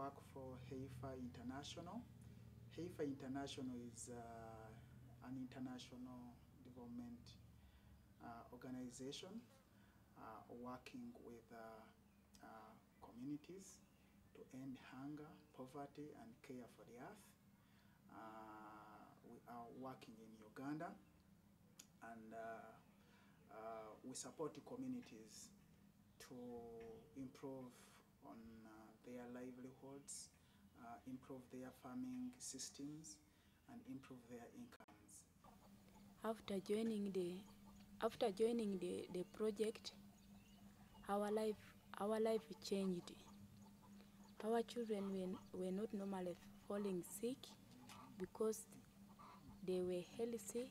work for Heifer International. Heifer International is an international development organization working with communities to end hunger, poverty, and care for the earth. We are working in Uganda, and we support the communities to improve on their livelihoods, improve their farming systems, and improve their incomes. After joining the project, our life changed. Our children were not normally falling sick because they were healthy,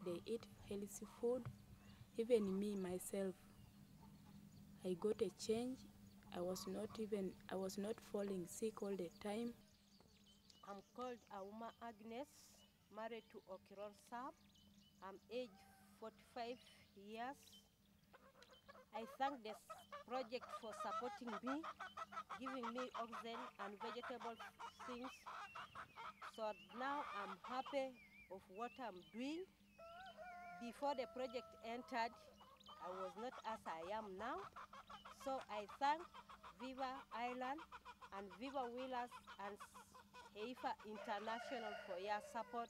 they eat healthy food. Even me myself, I got a change. I was not falling sick all the time. I'm called Auma Agnes, married to Okiror Sab. I'm aged 45 years. I thank this project for supporting me, giving me oxygen and vegetable things. So now I'm happy of what I'm doing. Before the project entered, I was not as I am now. So I thank VIVA-Ireland and VIVA-Wheelers and Heifer International for your support.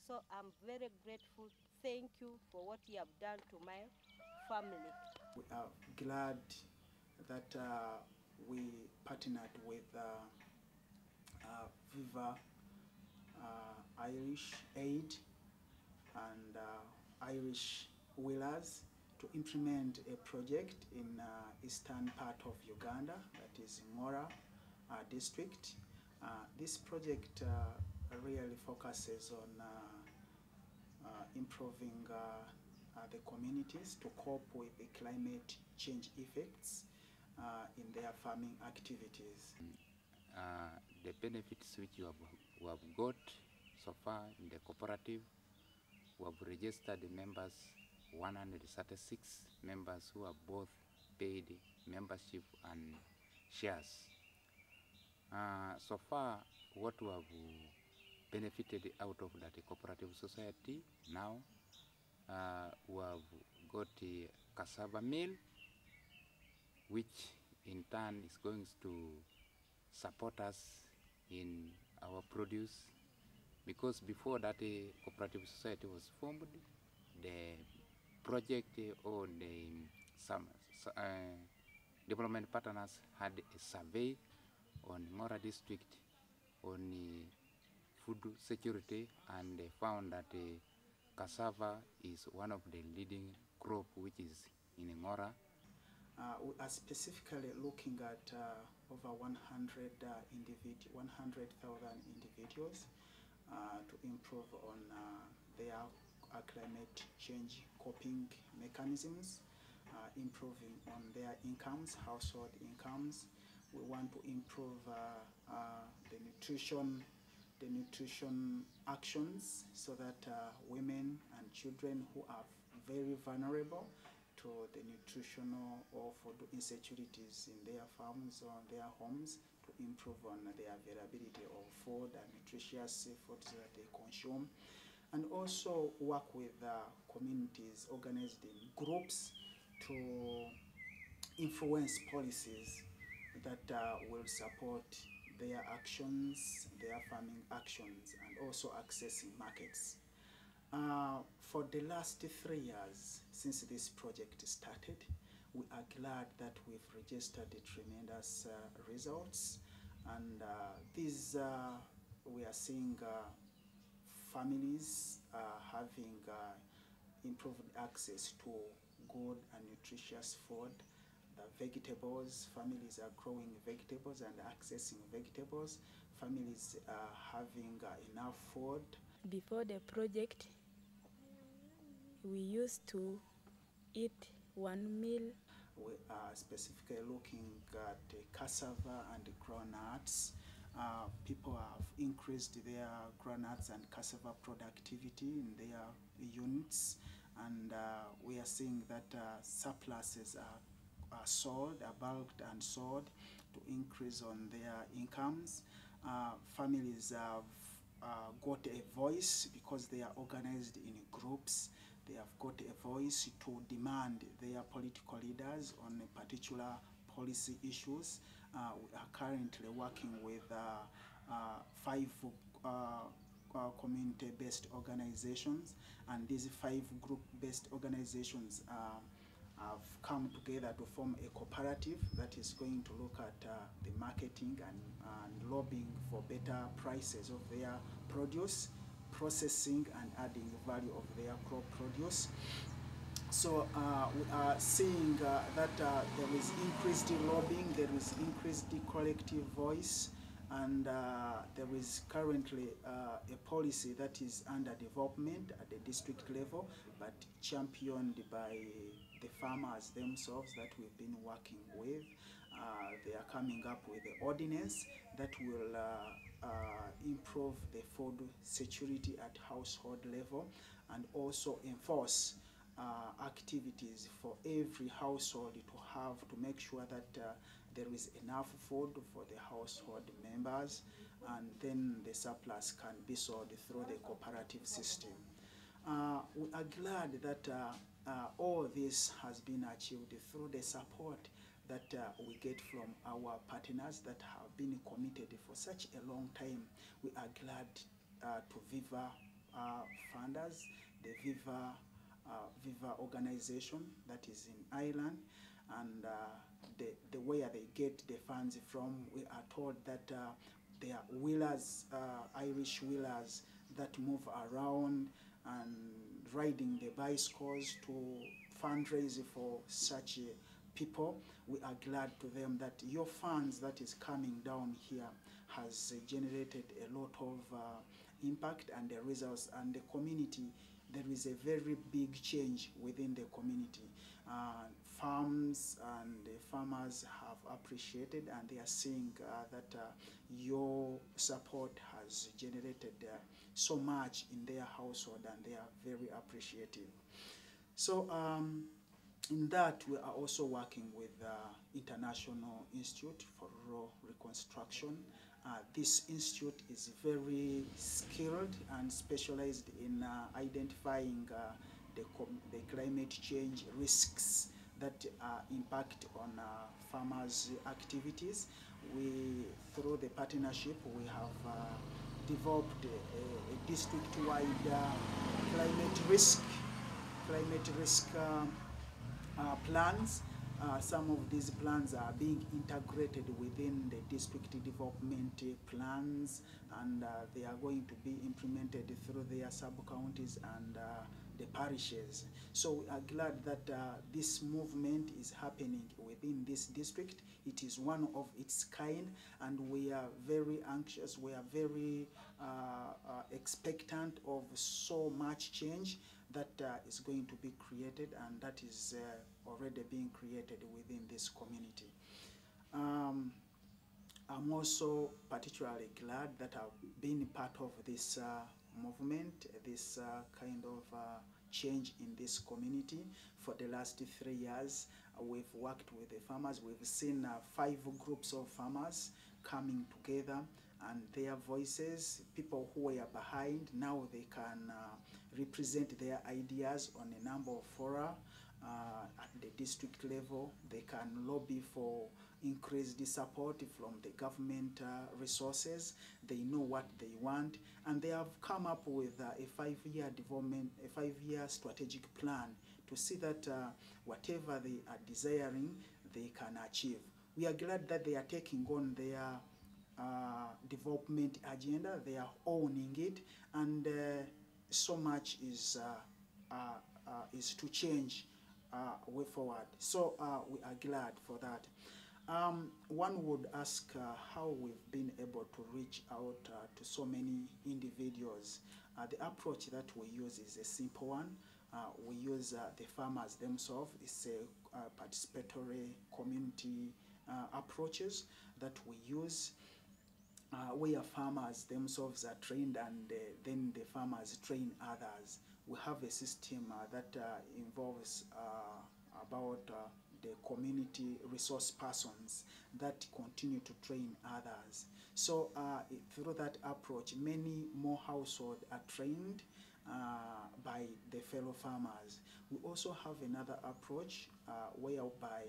So I'm very grateful. Thank you for what you have done to my family. We are glad that we partnered with VIVA-Irish-Aid and Irish-Wheelers to implement a project in eastern part of Uganda, that is Ngora district. This project really focuses on improving the communities to cope with the climate change effects in their farming activities. The benefits which we have got so far in the cooperative, we have registered the members, 136 members who have both paid membership and shares. So far, what we have benefited out of that cooperative society now, we have got a cassava mill, which in turn is going to support us in our produce, because before that cooperative society was formed, the project or the development partners had a survey on Ngora district on food security, and they found that cassava is one of the leading crop which is in Ngora. We are specifically looking at over 100,000 individuals to improve on their climate change coping mechanisms, improving on their incomes, household incomes. We want to improve the nutrition actions so that women and children who are very vulnerable to the nutritional or food insecurities in their farms or their homes, to improve on the availability of food and nutritious foods that they consume, and also work with communities organized in groups to influence policies that will support their actions, their farming actions, and also accessing markets. For the last 3 years since this project started, we are glad that we've registered the tremendous results, and these we are seeing families having improved access to good and nutritious food. The vegetables, families are growing vegetables and accessing vegetables. Families are having enough food. Before the project, we used to eat one meal. We are specifically looking at cassava and groundnuts. People have increased their groundnuts and cassava productivity in their units, and we are seeing that surpluses are sold, are bulked and sold, to increase on their incomes. Families have got a voice because they are organized in groups. They have got a voice to demand their political leaders on a particular policy issues. We are currently working with 5 community-based organizations, and these 5 group-based organizations have come together to form a cooperative that is going to look at the marketing and lobbying for better prices of their produce, processing and adding value of their crop produce. So we are seeing that there is increased lobbying, there is increased collective voice, and there is currently a policy that is under development at the district level, but championed by the farmers themselves that we've been working with. They are coming up with the ordinance that will improve the food security at household level and also enforce activities for every household to make sure that there is enough food for the household members, and then the surplus can be sold through the cooperative system. We are glad that all this has been achieved through the support that we get from our partners that have been committed for such a long time. We are glad to VIVA funders, the VIVA organization that is in Ireland, and the way they get the funds from, we are told that they are wheelers, Irish wheelers that move around and riding the bicycles to fundraise for such people. We are glad to them that your funds that is coming down here has generated a lot of impact and the results, and the community, there is a very big change within the community. Farms and the farmers have appreciated, and they are seeing that your support has generated so much in their household, and they are very appreciative. So in that, we are also working with International Institute for Rural Reconstruction. This institute is very skilled and specialized in identifying the climate change risks that impact on farmers' activities. Through the partnership, we have developed a district-wide climate risk plans. Some of these plans are being integrated within the district development plans, and they are going to be implemented through their sub-counties and the parishes. So we are glad that this movement is happening within this district. It is one of its kind, and we are very anxious, we are very expectant of so much change that is going to be created, and that is already being created within this community. I'm also particularly glad that I've been part of this movement, this kind of change in this community for the last 3 years. We've worked with the farmers. We've seen 5 groups of farmers coming together, and their voices, people who were behind, now they can represent their ideas on a number of fora at the district level. They can lobby for increased support from the government resources. They know what they want, and they have come up with a 5-year development, a 5-year strategic plan to see that whatever they are desiring, they can achieve. We are glad that they are taking on their development agenda. They are owning it, and so much is to change way forward. So we are glad for that. One would ask how we've been able to reach out to so many individuals. The approach that we use is a simple one. We use the farmers themselves. It's a participatory community approaches that we use. Where farmers themselves are trained, and then the farmers train others. We have a system that involves about the community resource persons that continue to train others. So through that approach, many more households are trained by the fellow farmers. We also have another approach whereby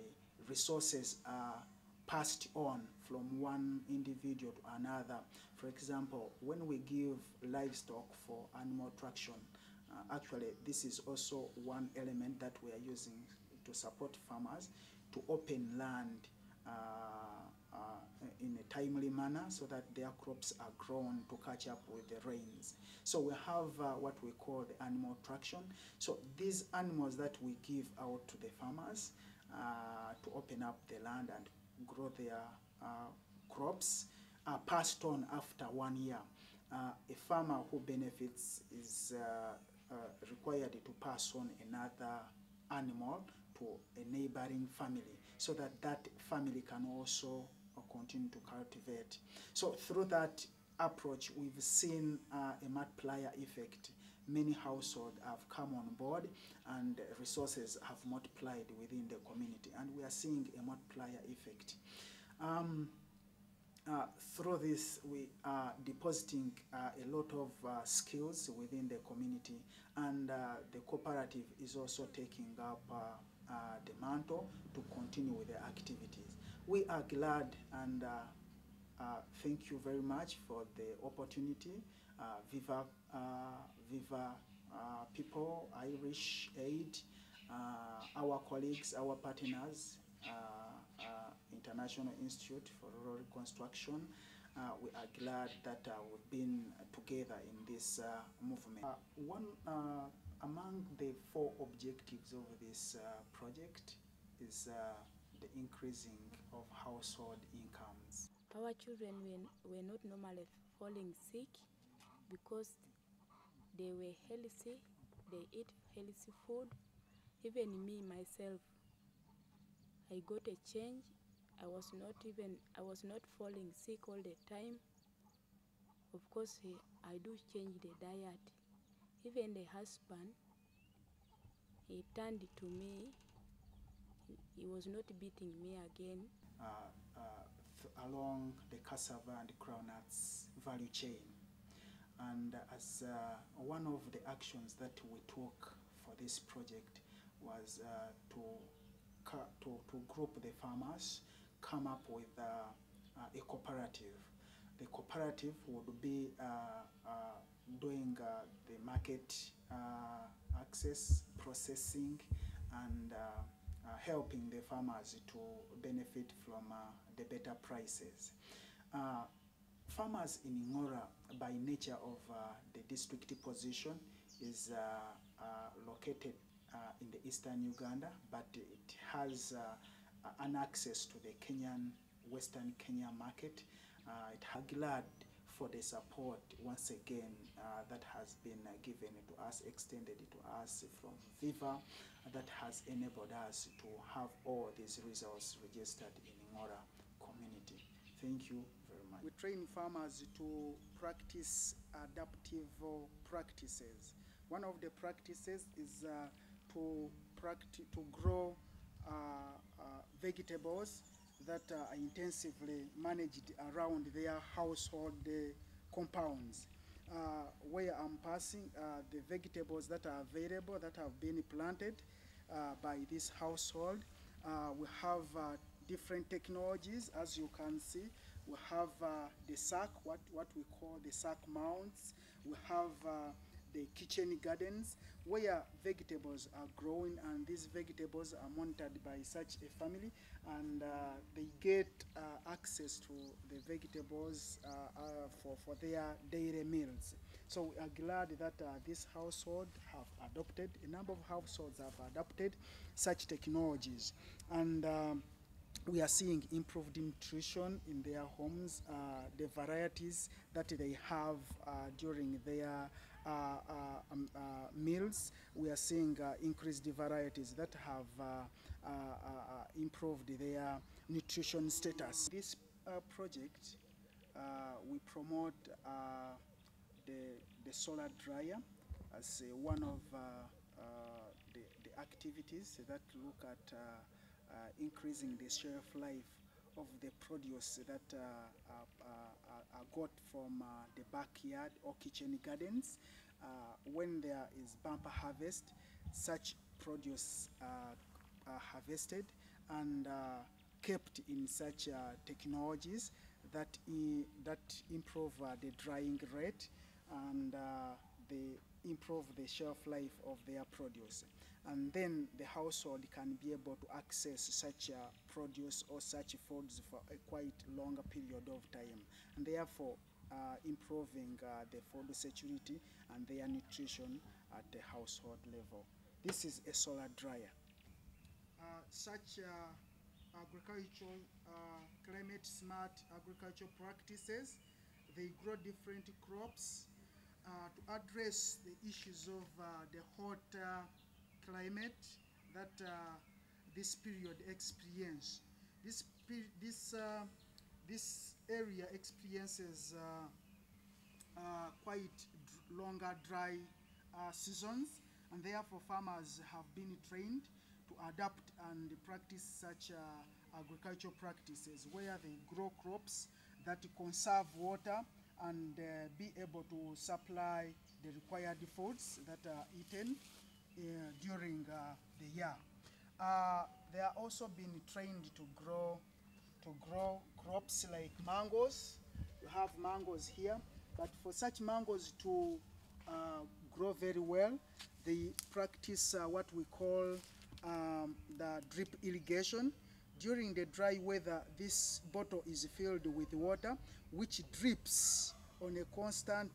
resources are passed on from one individual to another. For example, when we give livestock for animal traction, actually this is also one element that we are using to support farmers to open land in a timely manner so that their crops are grown to catch up with the rains. So we have what we call the animal traction. So these animals that we give out to the farmers to open up the land and grow their crops are passed on after 1 year. A farmer who benefits is required to pass on another animal to a neighboring family so that that family can also continue to cultivate. So through that approach, we've seen a multiplier effect. Many households have come on board and resources have multiplied within the community, and we are seeing a multiplier effect. Through this, we are depositing a lot of skills within the community, and the cooperative is also taking up the mantle to continue with the activities. We are glad and thank you very much for the opportunity. Viva people, Irish-Aid, our colleagues, our partners, International Institute for Rural Reconstruction. We are glad that we've been together in this movement. One among the 4 objectives of this project is the increasing of household incomes. Our children were not normally falling sick because they were healthy, they eat healthy food. Even me, myself, I got a change. I was not falling sick all the time. Of course, I do change the diet. Even the husband, he turned to me. He was not beating me again. Along the cassava and groundnuts value chain. And as one of the actions that we took for this project was to group the farmers, come up with a cooperative. The cooperative would be doing the market access, processing, and helping the farmers to benefit from the better prices. Farmers in Ngora, by nature of the district position, is located in the eastern Uganda, but it has an access to the Western Kenya market. It has glad for the support once again that has been given to us, extended to us from VIVA, that has enabled us to have all these results registered in Ngora Community. Thank you very much. We train farmers to practice adaptive practices. One of the practices is to grow vegetables that are intensively managed around their household compounds. Where I'm passing the vegetables that are available, that have been planted by this household. We have different technologies, as you can see. We have the sack, what we call the sack mounts. We have the kitchen gardens where vegetables are growing, and these vegetables are monitored by such a family, and they get access to the vegetables for their daily meals. So we are glad that this household have adopted, a number of households have adopted such technologies, and we are seeing improved nutrition in their homes, the varieties that they have during their meals. We are seeing increased varieties that have improved their nutrition status. This project, we promote the solar dryer as one of the activities that look at increasing the shelf life of the produce that are got from the backyard or kitchen gardens. When there is bumper harvest, such produce are harvested and kept in such technologies that improve the drying rate and they improve the shelf life of their produce. And then the household can be able to access such produce or such foods for a quite longer period of time, and therefore improving the food security and their nutrition at the household level. This is a solar dryer. Such agricultural climate smart agricultural practices, they grow different crops to address the issues of the hot climate that this period experience. This area experiences quite longer dry seasons, and therefore farmers have been trained to adapt and practice such agricultural practices where they grow crops that conserve water and be able to supply the required foods that are eaten during the year. They are also being trained to grow crops like mangoes. You have mangoes here, but for such mangoes to grow very well, they practice what we call the drip irrigation. During the dry weather, this bottle is filled with water, which drips on a constant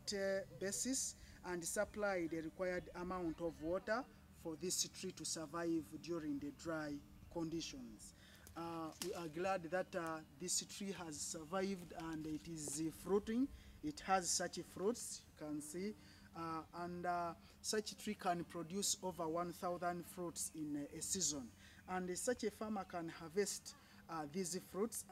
basis and supply the required amount of water for this tree to survive during the dry conditions. We are glad that this tree has survived and it is fruiting. It has such fruits, you can see, and such tree can produce over 1,000 fruits in a season. And such a farmer can harvest these fruits